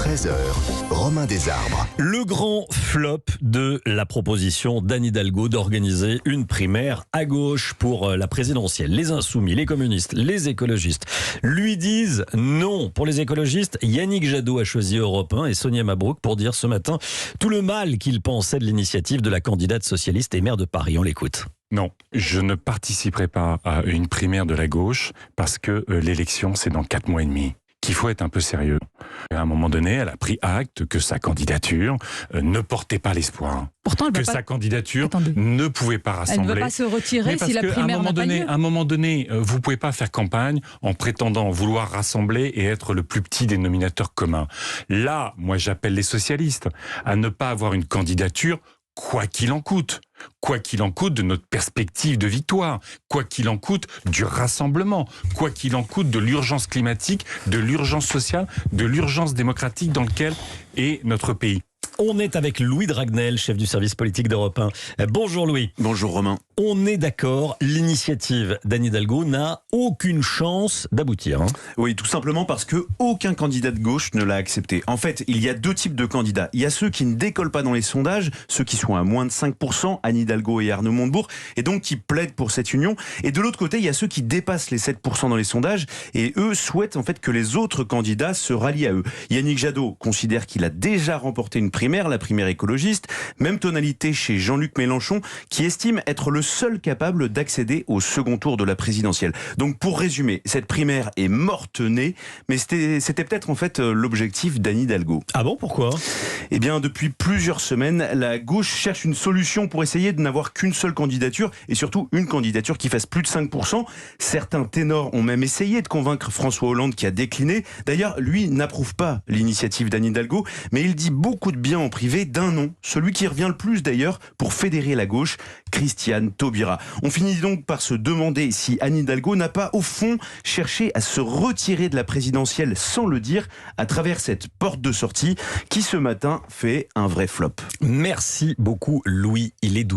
13h, Romain Desarbres. Le grand flop de la proposition d'Anne Hidalgo d'organiser une primaire à gauche pour la présidentielle. Les insoumis, les communistes, les écologistes lui disent non. Pour les écologistes, Yannick Jadot a choisi Europe 1 et Sonia Mabrouk pour dire ce matin tout le mal qu'il pensait de l'initiative de la candidate socialiste et maire de Paris. On l'écoute. Non, je ne participerai pas à une primaire de la gauche parce que l'élection, c'est dans 4 mois et demi. Qu'il faut être un peu sérieux. À un moment donné, elle a pris acte que sa candidature ne portait pas l'espoir. Pourtant, elle que va sa pas... candidature Attendez. ne pouvait pas rassembler. Elle ne veut pas se retirer si la primaire n'a pas lieu. À un moment donné, vous pouvez pas faire campagne en prétendant vouloir rassembler et être le plus petit dénominateur commun. Là, moi, j'appelle les socialistes à ne pas avoir une candidature quoi qu'il en coûte. Quoi qu'il en coûte de notre perspective de victoire, quoi qu'il en coûte du rassemblement, quoi qu'il en coûte de l'urgence climatique, de l'urgence sociale, de l'urgence démocratique dans laquelle est notre pays. On est avec Louis Dragnel, chef du service politique d'Europe 1. Bonjour Louis. Bonjour Romain. On est d'accord, l'initiative d'Anne Hidalgo n'a aucune chance d'aboutir. Oui, tout simplement parce que aucun candidat de gauche ne l'a accepté. En fait, il y a deux types de candidats. Il y a ceux qui ne décollent pas dans les sondages, ceux qui sont à moins de 5%, Anne Hidalgo et Arnaud Montebourg, et donc qui plaident pour cette union. Et de l'autre côté, il y a ceux qui dépassent les 7% dans les sondages, et eux souhaitent en fait que les autres candidats se rallient à eux. Yannick Jadot considère qu'il a déjà remporté une primaire, la primaire écologiste. Même tonalité chez Jean-Luc Mélenchon, qui estime être le seul capable d'accéder au second tour de la présidentielle. Donc pour résumer, cette primaire est morte-née, mais c'était peut-être en fait l'objectif d'Anne Hidalgo. Ah bon, pourquoi ? Eh bien, depuis plusieurs semaines, la gauche cherche une solution pour essayer de n'avoir qu'une seule candidature, et surtout une candidature qui fasse plus de 5%. Certains ténors ont même essayé de convaincre François Hollande, qui a décliné. D'ailleurs, lui n'approuve pas l'initiative d'Anne Hidalgo, mais il dit beaucoup de bien en privé d'un nom, celui qui revient le plus d'ailleurs pour fédérer la gauche, Christiane Taubira. On finit donc par se demander si Anne Hidalgo n'a pas au fond cherché à se retirer de la présidentielle sans le dire à travers cette porte de sortie qui ce matin fait un vrai flop. Merci beaucoup Louis, il est 12h.